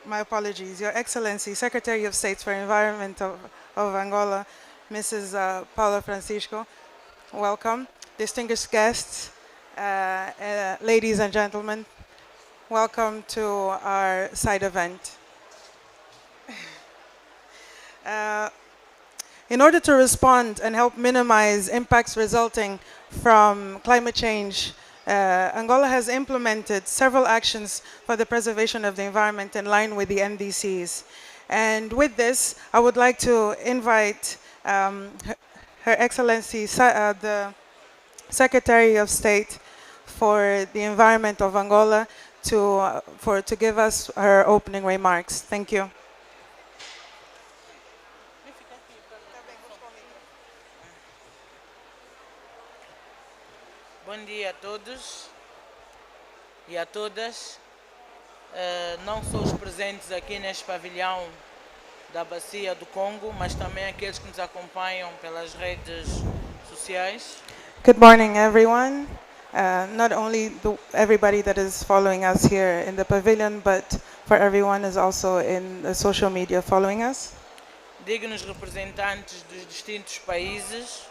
My apologies. Your Excellency, Secretary of State for Environment of Angola, Mrs. Paula Francisco, welcome. Distinguished guests, ladies and gentlemen, welcome to our side event. In order to respond and help minimize impacts resulting from climate change, Angola has implemented several actions for the preservation of the environment in line with the NDCs. And with this, I would like to invite Her Excellency, the Secretary of State for the Environment of Angola to give us her opening remarks. Thank you. Bom dia a todos e a todas, não só os presentes aqui neste pavilhão da Bacia do Congo, mas também aqueles que nos acompanham pelas redes sociais. Good morning, everyone. Not only everybody that is following us here in the pavilion, but for everyone is also in the social media following us. Dignos representantes dos distintos países,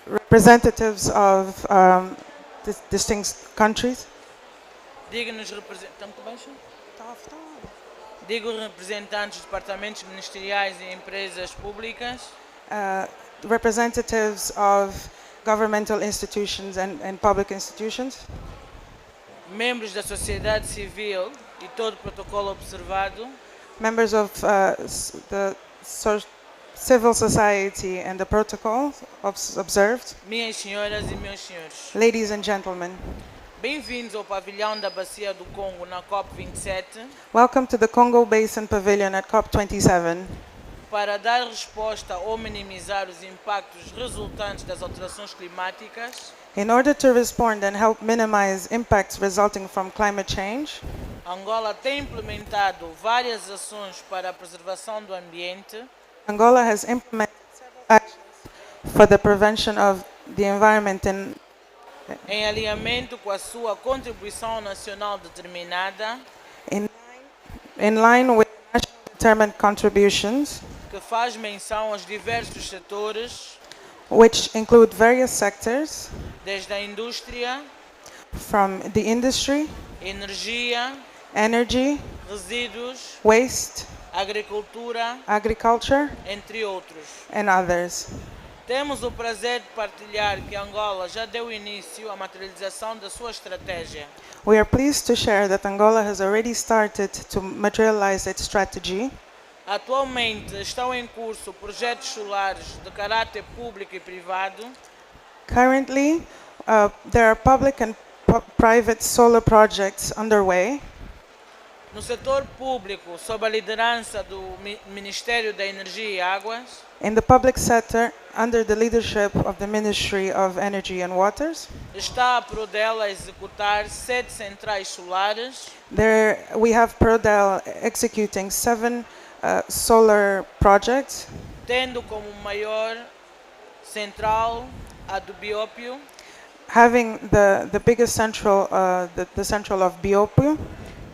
Representatives of distinct countries. dignos representantes de departamentos ministeriais e empresas públicas, Representatives of governmental institutions and public institutions. membros da sociedade civil e todo o protocolo observado, Members of the civil society and the protocol observed. minhas senhoras e meus senhores. Ladies and gentlemen, Bem-vindos ao pavilhão da Bacia do Congo na COP27 welcome to the Congo Basin Pavilion at COP27 para dar resposta ou minimizar os impactos resultantes das alterações climáticas. in order to respond and help minimize impacts resulting from climate change. Angola tem implementado várias ações para a preservação do ambiente, Angola has implemented several actions for the prevention of the environment em alinhamento com a sua contribuição nacional determinada, in line with national determined contributions, que faz menção aos diversos setores, which include various sectors, desde a indústria, from the industry, energia, energy, resíduos, waste, agricultura, agriculture, entre outros. and others. Temos o prazer de partilhar que Angola já deu início à materialização da sua estratégia. We are pleased to share that Angola has already started to materialize its strategy. Atualmente estão em curso projetos solares de caráter público e privado, Currently, there are public and private solar projects underway. no setor público, sob a liderança do Ministério da Energia e Águas, In the public sector, under the leadership of the Ministry of Energy and Waters, está a Prodel a executar 7 centrais solares, there we have Prodel executing 7 solar projects, tendo como maior central a do Biópio, having the biggest central, the central of Biopio,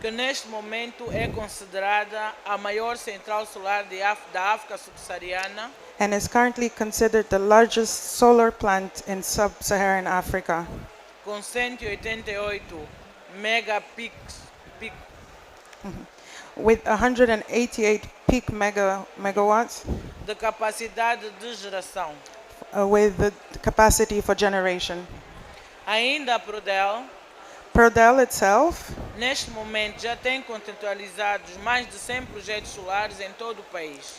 que neste momento é considerada a maior central solar da África subsaariana, and is currently considered the largest solar plant in sub-Saharan Africa, com 188 megapics, with 188 peak megawatts, de capacidade de geração. with the capacity for generation. Ainda a Prodel, Prodel itself neste momento, já tem contratualizados mais de 100 projetos solares em todo o país.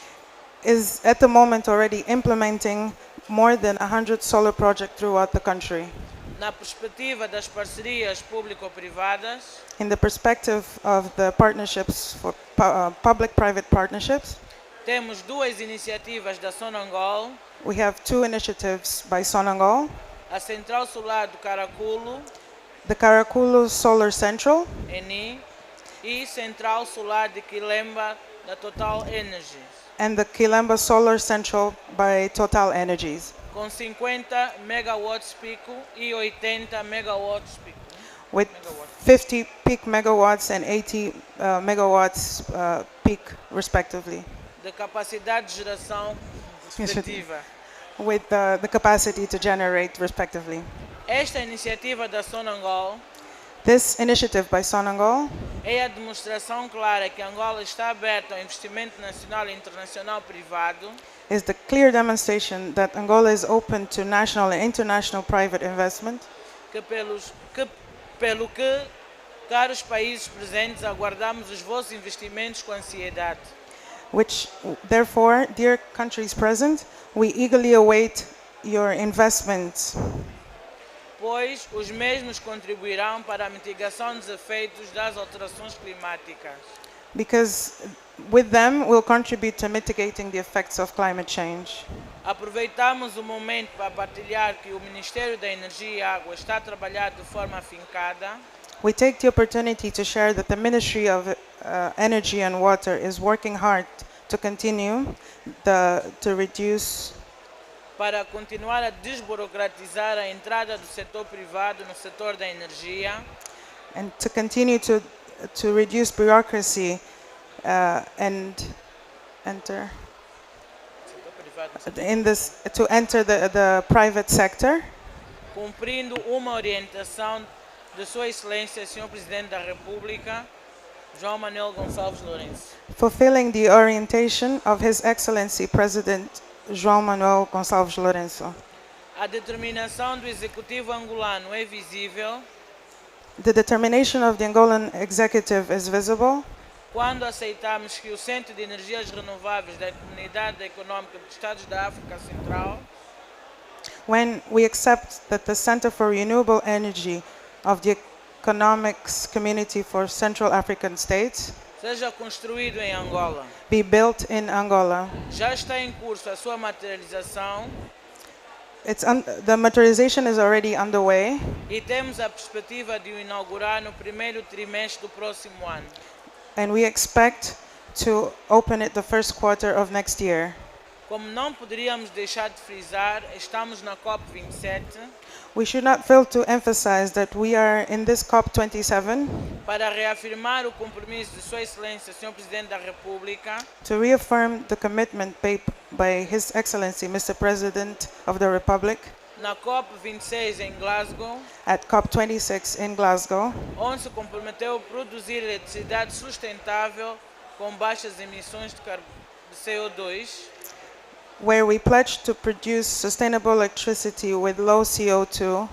is at the moment already implementing more than 100 solar projects throughout the country. Na perspectiva das parcerias público-privadas, In the perspective of the partnerships for public-private partnerships, temos 2 iniciativas da Sonangol, we have 2 initiatives by Sonangol, a Central Solar do Caraculo, the Karakulu Solar Central, ENI, e Central Solar de Quilemba da Total Energy, and the Kilemba Solar Central by Total Energies, com 50 megawatts pico e 80 megawatts pico. with Megawatt. 50 peak megawatts and 80 megawatts peak, respectively, de capacidade de geração respectiva. with the capacity to generate, respectively. Esta iniciativa da Sonangol This initiative by Sonangol é a demonstração clara que Angola está aberta ao investimento nacional e internacional privado is the clear demonstration that Angola is open to national and international private investment, pelo que, caros países presentes, aguardamos os vossos investimentos com ansiedade. which, therefore, dear countries present, we eagerly await your investments, Pois os mesmos contribuirão para a mitigação dos efeitos das alterações climáticas. because with them we'll contribute to mitigating the effects of climate change. Aproveitamos o momento para partilhar que o Ministério da Energia e Água está a trabalhar de forma afincada We take the opportunity to share that the Ministry of Energy and Water is working hard to continue to reduce para continuar a desburocratizar a entrada do setor privado no setor da energia and to continue to reduce bureaucracy and enter in this to enter the private sector, cumprindo uma orientação de Sua Excelência, Sr. Presidente da República, João Manuel Gonçalves Lourenço. fulfilling the orientation of His Excellency President João Manuel Gonçalves Lourenço. A determinação do Executivo angolano é visível The determination of the Angolan executive is visible quando aceitamos que o Centro de Energias Renováveis da Comunidade Econômica dos Estados da África Central when we accept that the Center for Renewable Energy of the Economics Community for Central African States seja construído em Angola. be built in Angola. Já está em curso a sua materialização The materialization is already underway, e temos a perspectiva de o inaugurar no primeiro trimestre do próximo ano. and we expect to open it the first quarter of next year. Como não poderíamos deixar de frisar, estamos na COP27 We should not fail to emphasize that we are in this COP27 para reafirmar o compromisso de Sua Excelência, Sr. Presidente da República, to reaffirm the commitment paid by His Excellency Mr. President of the Republic na COP26 em Glasgow, at COP26 in Glasgow, onde se comprometeu a produzir eletricidade sustentável com baixas emissões de CO2, where we pledged to produce sustainable electricity with low CO2,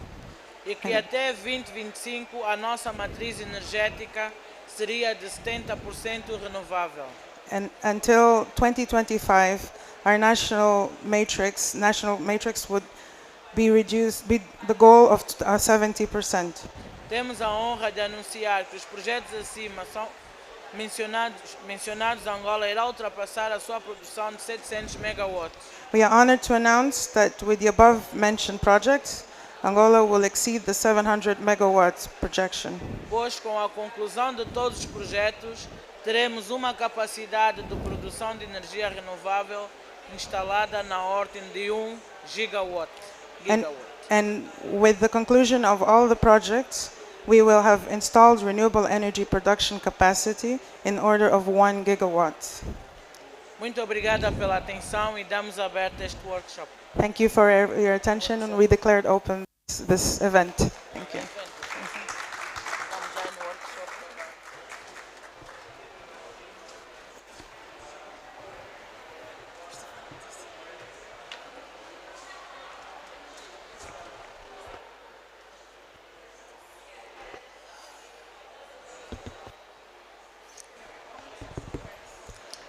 e que até 2025 a nossa matriz energética seria de 70% renovável. and until 2025 our national matrix would be reduced, be the goal of 70%. Temos a honra de anunciar que os projetos acima são mencionados, Angola irá ultrapassar a sua produção de 700 megawatts. We are honored to announce that with the above mentioned projects, Angola will exceed the 700 megawatts projection. Pois com a conclusão de todos os projetos, teremos uma capacidade de produção de energia renovável instalada na ordem de 1 gigawatt. And with the conclusion of all the projects, we will have installed renewable energy production capacity in order of 1 gigawatt. Muito obrigada pela atenção e damos aberto este workshop. Thank you for your attention, and we declared open this event. Thank you.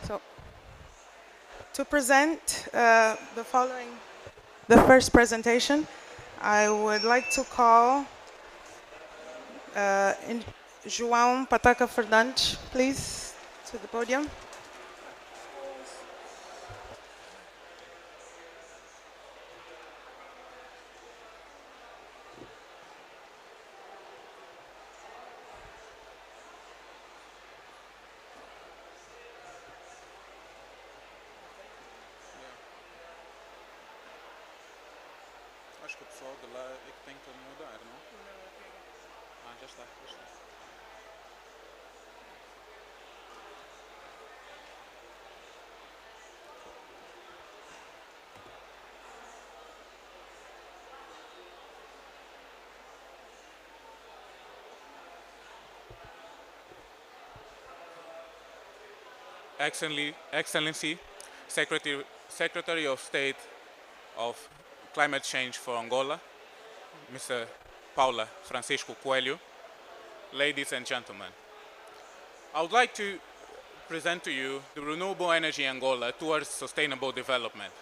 So, to present the first presentation, I would like to call João Pataca Fernandes, please, to the podium. Acho que o pessoal de lá é que tem que mudar, não? Já está. Excellency, Secretary of State of Climate Change for Angola, Mr. Paula Francisco Coelho, ladies and gentlemen. I would like to present to you the renewable energy Angola towards sustainable development.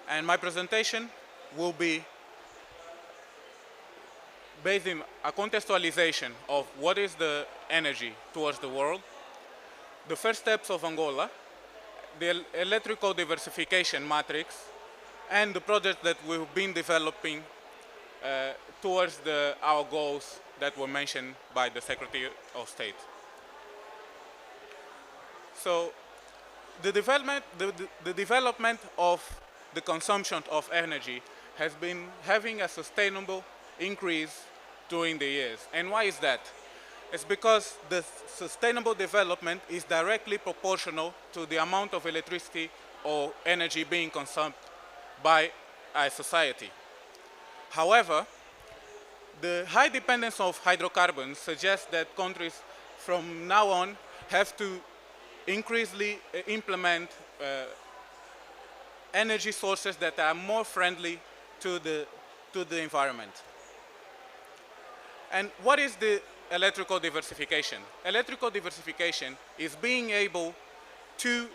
And my presentation will be based in a contextualization of what is the energy towards the world, the first steps of Angola, the electrical diversification matrix, and the project that we've been developing towards our goals that were mentioned by the Secretary of State. So the development of the consumption of energy has been having a sustainable increase during the years. And why is that? It's because the sustainable development is directly proportional to the amount of electricity or energy being consumed by a society. However, the high dependence of hydrocarbons suggests that countries from now on have to increasingly implement energy sources that are more friendly to the environment. And what is the electrical diversification? Electrical diversification is being able to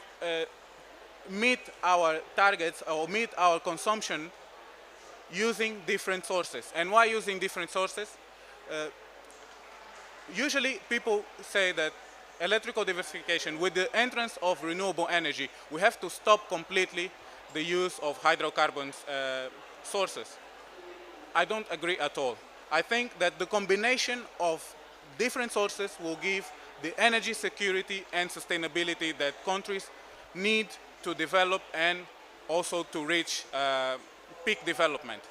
meet our targets or meet our consumption using different sources. And why using different sources? Usually people say that electrical diversification, with the entrance of renewable energy, we have to stop completely the use of hydrocarbons sources. I don't agree at all. I think that the combination of different sources will give the energy security and sustainability that countries need to develop and also to reach peak development.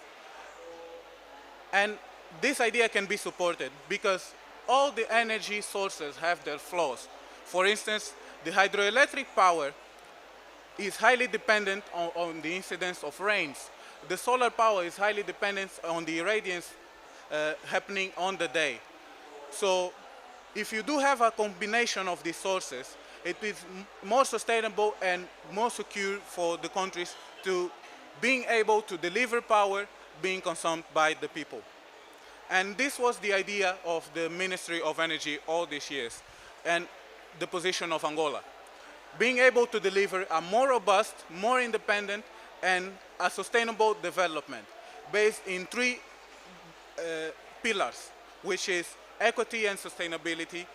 And this idea can be supported because all the energy sources have their flaws. For instance, the hydroelectric power is highly dependent on the incidence of rains. The solar power is highly dependent on the irradiance happening on the day. So if you do have a combination of these sources, it is more sustainable and more secure for the countries to being able to deliver power being consumed by the people. And this was the idea of the Ministry of Energy all these years and the position of Angola. Being able to deliver a more robust, more independent and a sustainable development based in three pillars, which is equity and sustainability,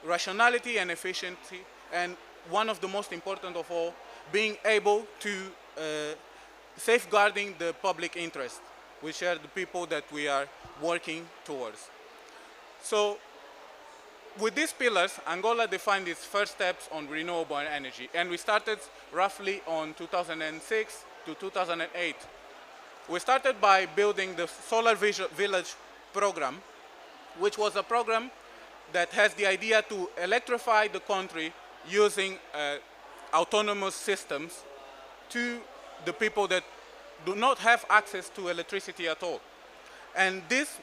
rationality and efficiency, and one of the most important of all, being able to safeguarding the public interest, which are the people that we are working towards. So with these pillars, Angola defined its first steps on renewable energy, and we started roughly on 2006 to 2008. We started by building the Solar Village program, which was a program that has the idea to electrify the country using autonomous systems to the people that do not have access to electricity at all. And this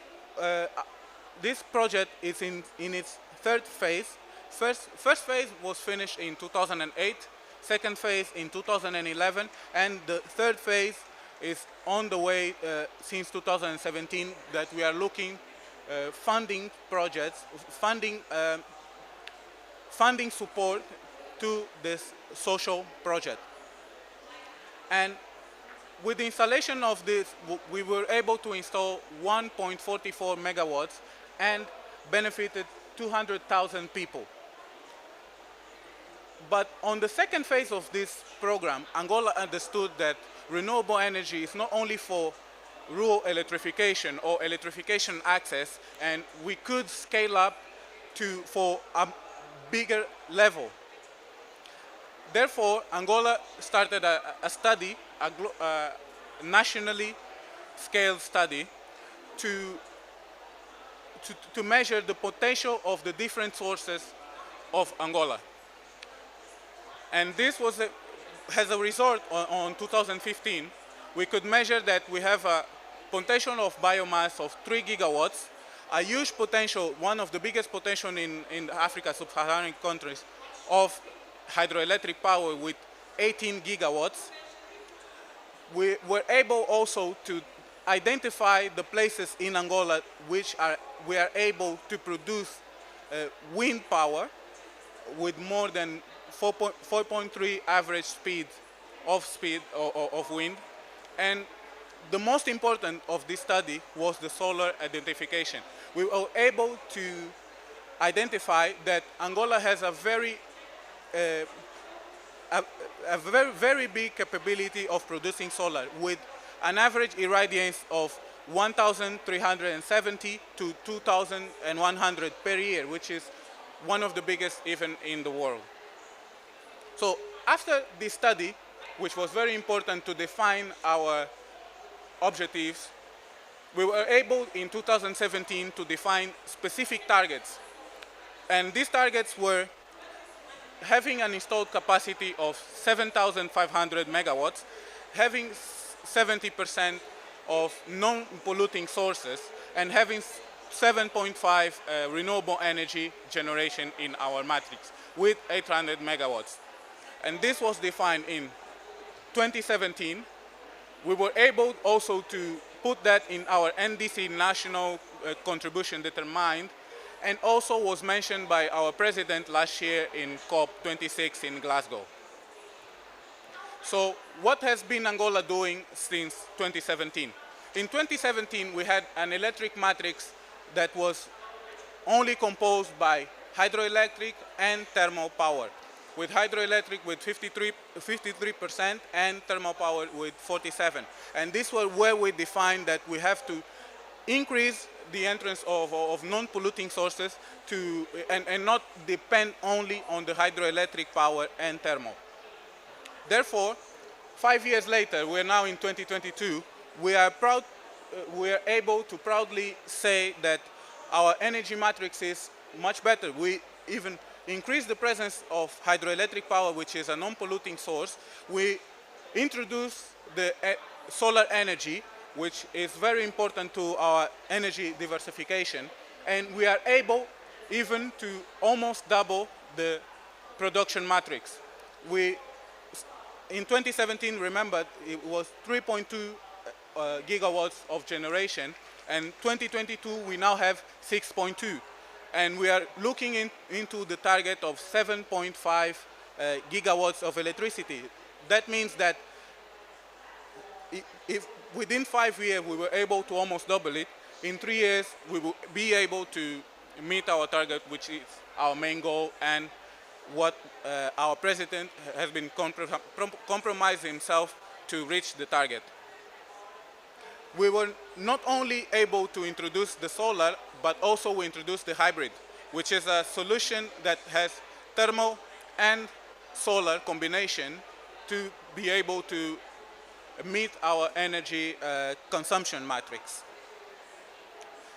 project is in its third phase. First phase was finished in 2008, second phase in 2011, and the third phase is on the way since 2017 that we are looking funding projects, funding support to this social project. And with the installation of this, we were able to install 1.44 megawatts and benefited 200,000 people. But on the second phase of this program, Angola understood that renewable energy is not only for rural electrification or electrification access, and we could scale up for a bigger level. Therefore, Angola started a study, a nationally scaled study, to to measure the potential of the different sources of Angola. And this was as a result, on 2015, we could measure that we have a potential of biomass of 3 gigawatts, a huge potential, one of the biggest potential in Africa, sub-Saharan countries, of hydroelectric power with 18 gigawatts. We were able also to identify the places in Angola which we are able to produce wind power with more than 4.3 average speed of wind. And the most important of this study was the solar identification. We were able to identify that Angola has a very very big capability of producing solar with an average irradiance of 1,370 to 2,100 per year, which is one of the biggest even in the world. So after this study, which was very important to define our objectives, we were able in 2017 to define specific targets. And these targets were having an installed capacity of 7,500 megawatts, having 70% of non-polluting sources, and having 7.5 renewable energy generation in our matrix with 800 megawatts. And this was defined in 2017. We were able also to put that in our NDC national contribution determined, and also was mentioned by our president last year in COP26 in Glasgow. So what has been Angola doing since 2017? In 2017, we had an electric matrix that was only composed by hydroelectric and thermal power, with hydroelectric with 53% and thermal power with 47%. And this was where we defined that we have to increase the entrance of non-polluting sources and not depend only on the hydroelectric power and thermal. Therefore, 5 years later, we're now in 2022, we are able to proudly say that our energy matrix is much better. We even increased the presence of hydroelectric power, which is a non-polluting source. We introduced the solar energy, which is very important to our energy diversification. And we are able even to almost double the production matrix. In 2017, remember, it was 3.2 gigawatts of generation, and 2022 we now have 6.2. And we are looking into the target of 7.5 gigawatts of electricity. That means that if within 5 years we were able to almost double it, in 3 years we will be able to meet our target, which is our main goal, and what our president has been compromising himself to reach the target. We were not only able to introduce the solar, but also we introduced the hybrid, which is a solution that has thermal and solar combination to be able to meet our energy consumption matrix.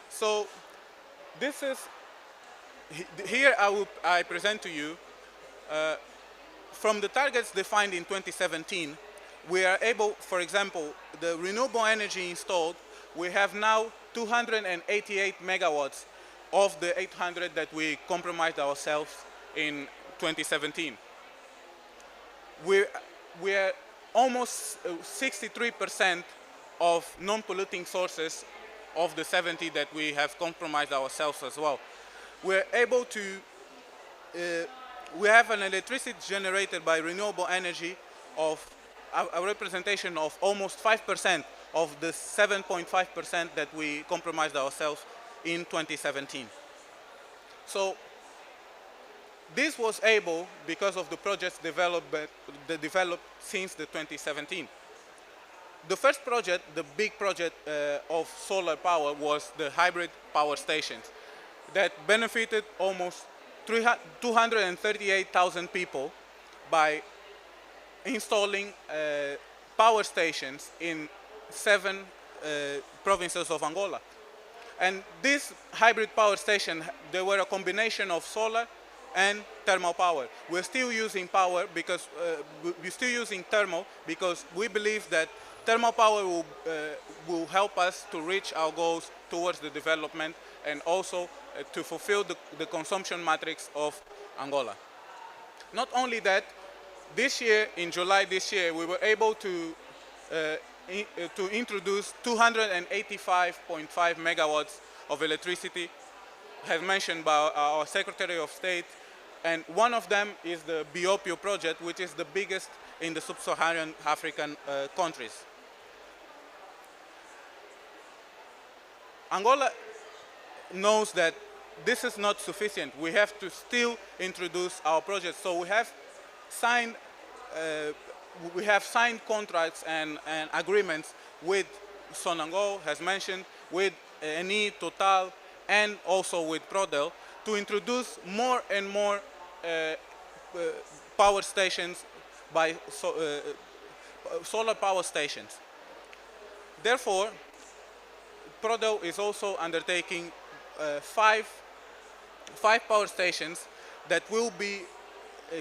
So this is, here I present to you, from the targets defined in 2017, we are able, for example, the renewable energy installed, we have now 288 megawatts of the 800 that we compromised ourselves in 2017. We are almost 63% of non-polluting sources of the 70 that we have compromised ourselves as well. We're able to, we have an electricity generated by renewable energy of a representation of almost 5% of the 7.5% that we compromised ourselves in 2017. So this was able because of the projects developed since the 2017. The first project, the big project of solar power, was the hybrid power stations that benefited almost 238,000 people by installing power stations in 7 provinces of Angola. And this hybrid power station, they were a combination of solar and thermal power. We're still using power because we're still using thermal because we believe that thermal power will help us to reach our goals towards the development and also to fulfill the consumption matrix of Angola. Not only that, this year, in July this year, we were able to introduce 285.5 megawatts of electricity, as mentioned by our Secretary of State, and one of them is the Biopio project, which is the biggest in the sub-Saharan African countries. Angola knows that this is not sufficient. We have to still introduce our projects. So we have signed contracts and agreements with Sonangol, as mentioned, with Energie, Total, and also with Prodel to introduce more and more power stations by solar power stations. Therefore, Prodel is also undertaking five power stations that will be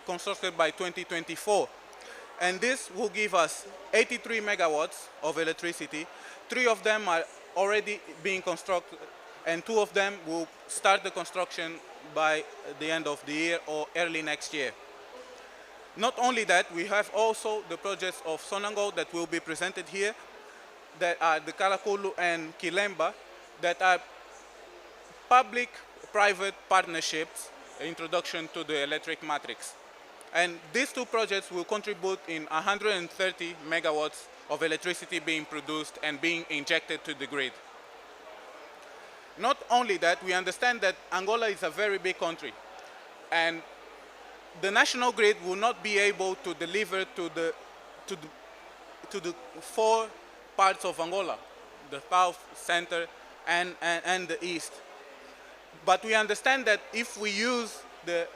constructed by 2024. And this will give us 83 megawatts of electricity. 3 of them are already being constructed, and 2 of them will start the construction by the end of the year or early next year. Not only that, we have also the projects of Sonangol that will be presented here, that are the Karakulu and Kilemba, that are public-private partnerships, introduction to the electric matrix. And these 2 projects will contribute in 130 megawatts of electricity being produced and being injected to the grid. Not only that, we understand that Angola is a very big country, and the national grid will not be able to deliver to the 4 parts of Angola, the south, center, and the east. But we understand that if we use the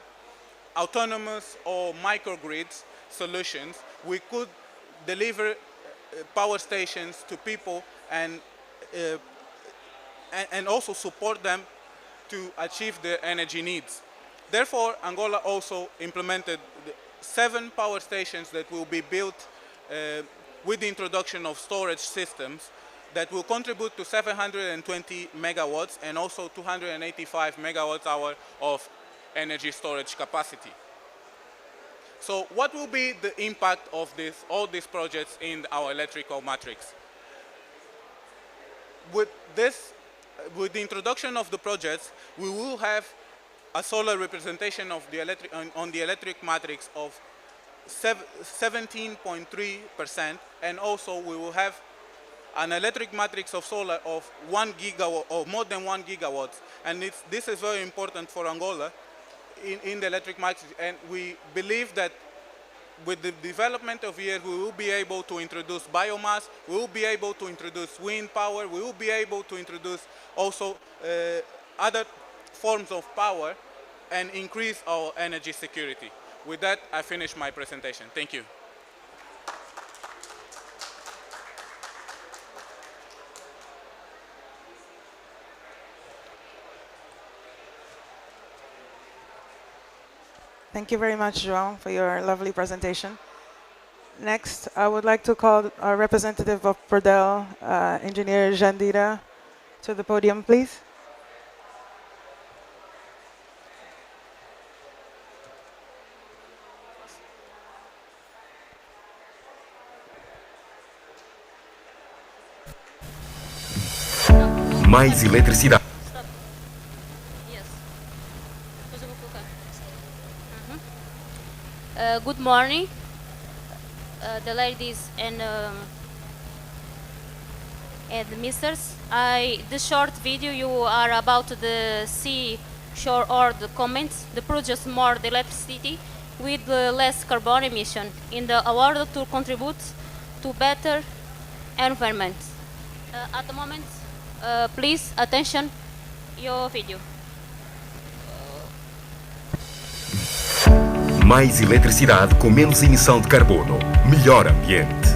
autonomous or microgrids solutions, we could deliver power stations to people and also support them to achieve their energy needs. Therefore, Angola also implemented 7 power stations that will be built with the introduction of storage systems that will contribute to 720 megawatts and also 285 megawatt hour of energy storage capacity. So what will be the impact of all these projects in our electrical matrix? With the introduction of the projects, we will have a solar representation of the on the electric matrix of 17.3%, and also we will have an electric matrix of solar of 1 gigawatt or more than 1 gigawatt, and this is very important for Angola in the electric matrix. And we believe that with the development of years, we will be able to introduce biomass, we will be able to introduce wind power, we will be able to introduce also other forms of power and increase our energy security. With that, I finish my presentation. Thank you. Thank you very much, João, for your lovely presentation. Next, I would like to call our representative of Prodel, Engineer Jandira, to the podium, please. Mais eletricidade. Good morning, the ladies and misters. This short video you are about the seashore or the comments, the produce more the electricity with less carbon emission in the order to contribute to better environment. At the moment, please attention your video. Mais eletricidade com menos emissão de carbono. Melhor ambiente.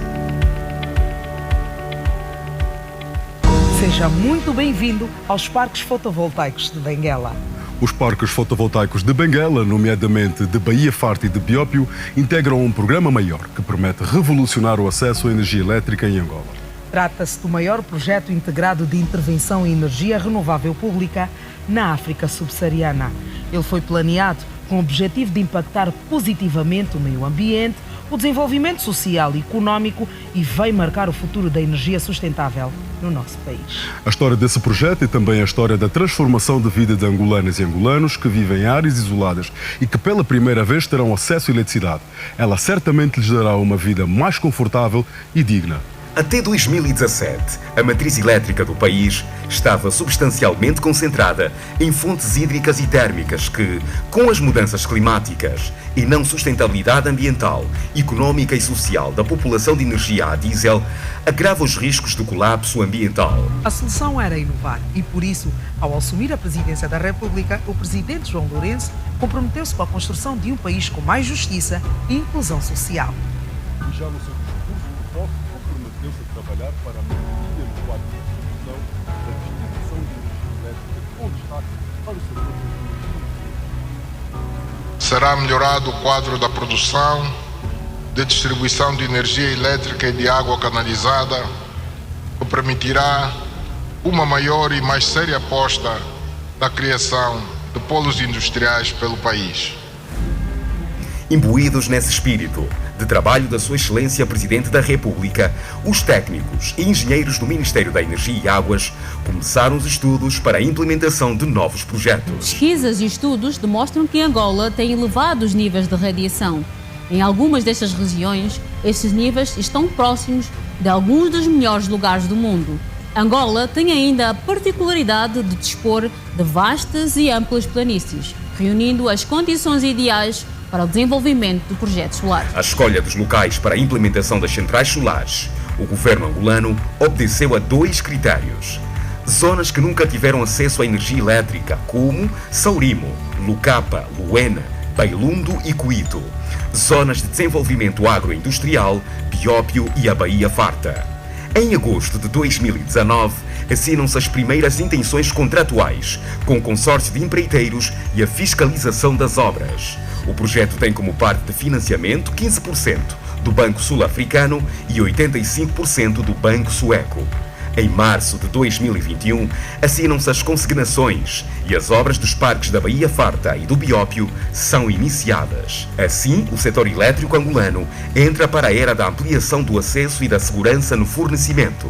Seja muito bem-vindo aos parques fotovoltaicos de Benguela. Os parques fotovoltaicos de Benguela, nomeadamente de Baía Farta e de Biópio, integram um programa maior que promete revolucionar o acesso à energia elétrica em Angola. Trata-se do maior projeto integrado de intervenção em energia renovável pública na África subsaariana. Ele foi planeado com o objetivo de impactar positivamente o meio ambiente, o desenvolvimento social e económico e vai marcar o futuro da energia sustentável no nosso país. A história desse projeto é também a história da transformação de vida de angolanas e angolanos que vivem em áreas isoladas e que pela primeira vez terão acesso à eletricidade. Ela certamente lhes dará uma vida mais confortável e digna. Até 2017, a matriz elétrica do país estava substancialmente concentrada em fontes hídricas e térmicas que, com as mudanças climáticas e não sustentabilidade ambiental, económica e social da população de energia a diesel, agrava os riscos de colapso ambiental. A solução era inovar e, por isso, ao assumir a presidência da República, o presidente João Lourenço comprometeu-se com a construção de um país com mais justiça e inclusão social. E já no seu discurso, o POF comprometeu-se a trabalhar para a melhoria no quadro de produção da distribuição de energia elétrica, com destaque para o setor da energia. Será melhorado o quadro da produção, de distribuição de energia elétrica e de água canalizada, que permitirá uma maior e mais séria aposta na criação de polos industriais pelo país. Imbuídos nesse espírito de trabalho da Sua Excelência Presidente da República, os técnicos e engenheiros do Ministério da Energia e Águas começaram os estudos para a implementação de novos projetos. Pesquisas e estudos demonstram que Angola tem elevados níveis de radiação. Em algumas destas regiões, estes níveis estão próximos de alguns dos melhores lugares do mundo. Angola tem ainda a particularidade de dispor de vastas e amplas planícies, reunindo as condições ideais para o desenvolvimento de projetos solares. A escolha dos locais para a implementação das centrais solares, o governo angolano obedeceu a 2 critérios. Zonas que nunca tiveram acesso à energia elétrica, como Saurimo, Lucapa, Luena, Bailundo e Cuito. Zonas de desenvolvimento agroindustrial, Biópio e a Baía Farta. Em agosto de 2019, assinam-se as primeiras intenções contratuais com o consórcio de empreiteiros e a fiscalização das obras. O projeto tem como parte de financiamento 15% do Banco Sul-Africano e 85% do Banco Sueco. Em março de 2021, assinam-se as consignações e as obras dos parques da Baía Farta e do Biópio são iniciadas. Assim, o setor elétrico angolano entra para a era da ampliação do acesso e da segurança no fornecimento.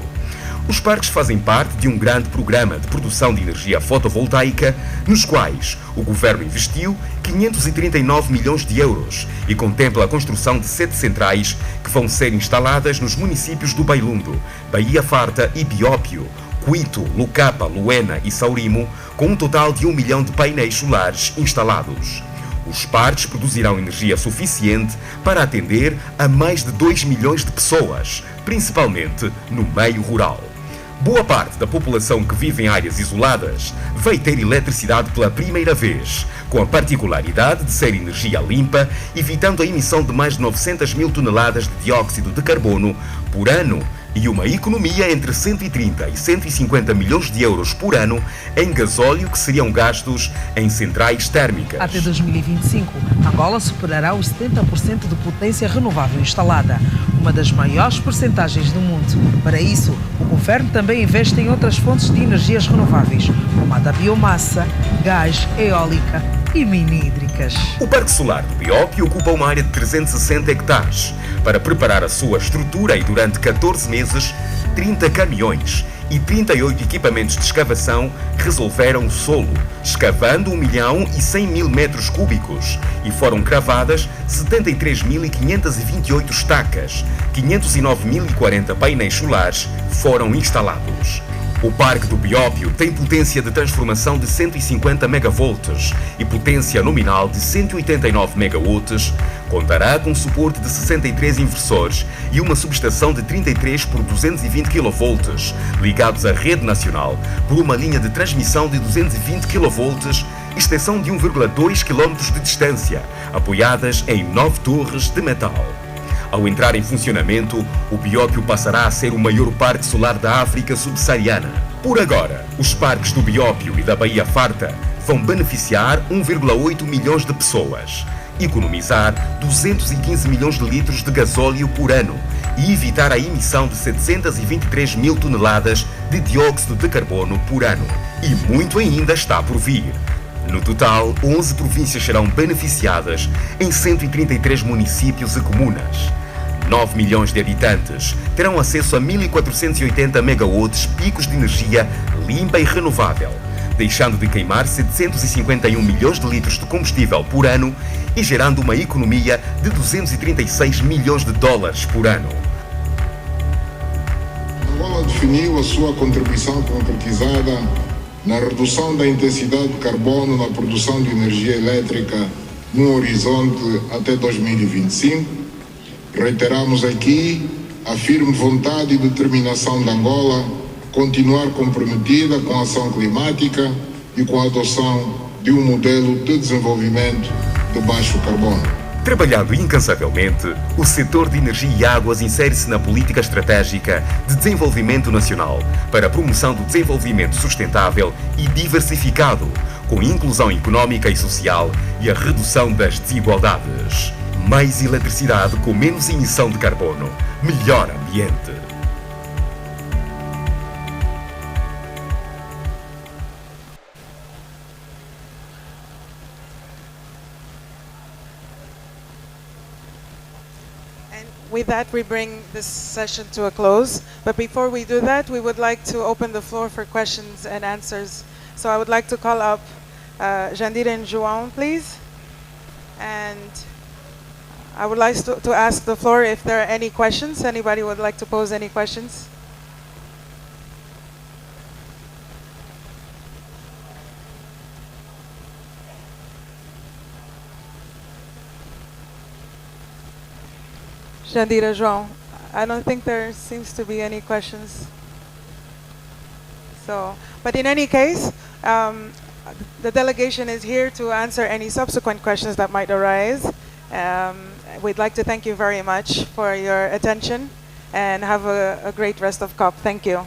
Os parques fazem parte de um grande programa de produção de energia fotovoltaica, nos quais o governo investiu 539 milhões de euros e contempla a construção de 7 centrais que vão ser instaladas nos municípios do Bailundo, Baía Farta e Biópio, Cuito, Lucapa, Luena e Saurimo, com um total de 1 milhão de painéis solares instalados. Os parques produzirão energia suficiente para atender a mais de 2 milhões de pessoas, principalmente no meio rural. Boa parte da população que vive em áreas isoladas vai ter eletricidade pela primeira vez, com a particularidade de ser energia limpa, evitando a emissão de mais de 900 mil toneladas de dióxido de carbono por ano e uma economia entre 130 e 150 milhões de euros por ano em gasóleo que seriam gastos em centrais térmicas. Até 2025, Angola superará os 70% de potência renovável instalada, uma das maiores percentagens do mundo. Para isso, o governo também investe em outras fontes de energias renováveis, como a da biomassa, gás, eólica e mini-hídricas. O Parque Solar do Biópio ocupa uma área de 360 hectares. Para preparar a sua estrutura e durante 14 meses, 30 caminhões e 38 equipamentos de escavação resolveram o solo, escavando 1.100.000 metros cúbicos e foram cravadas 73.528 estacas, 509.040 painéis solares foram instalados. O Parque do Biópio tem potência de transformação de 150 megavolts e potência nominal de 189 megawatts, contará com suporte de 63 inversores e uma subestação de 33 por 220 kV, ligados à rede nacional por uma linha de transmissão de 220 kV, extensão de 1,2 km de distância, apoiadas em 9 torres de metal. Ao entrar em funcionamento, o Biópio passará a ser o maior parque solar da África subsaariana. Por agora, os parques do Biópio e da Baía Farta vão beneficiar 1,8 milhões de pessoas, economizar 215 milhões de litros de gasóleo por ano e evitar a emissão de 723 mil toneladas de dióxido de carbono por ano. E muito ainda está por vir. No total, 11 províncias serão beneficiadas em 133 municípios e comunas. 9 milhões de habitantes terão acesso a 1.480 megawatts picos de energia limpa e renovável, deixando de queimar 751 milhões de litros de combustível por ano e gerando uma economia de 236 milhões de dólares por ano. Angola definiu a sua contribuição concretizada na redução da intensidade de carbono na produção de energia elétrica no horizonte até 2025. Reiteramos aqui a firme vontade e determinação de Angola continuar comprometida com a ação climática e com a adoção de um modelo de desenvolvimento de baixo carbono. Trabalhando incansavelmente, o setor de energia e águas insere-se na política estratégica de desenvolvimento nacional para a promoção do desenvolvimento sustentável e diversificado, com inclusão económica e social e a redução das desigualdades. Mais eletricidade com menos emissão de carbono, melhor ambiente. With that, we bring this session to a close. But before we do that, we would like to open the floor for questions and answers. So I would like to call up Jandira and João, please. And I would like to ask the floor if there are any questions. Anybody would like to pose any questions? Jandira, João, I don't think there seems to be any questions. So, but in any case, the delegation is here to answer any subsequent questions that might arise. We'd like to thank you very much for your attention and have a great rest of COP. Thank you.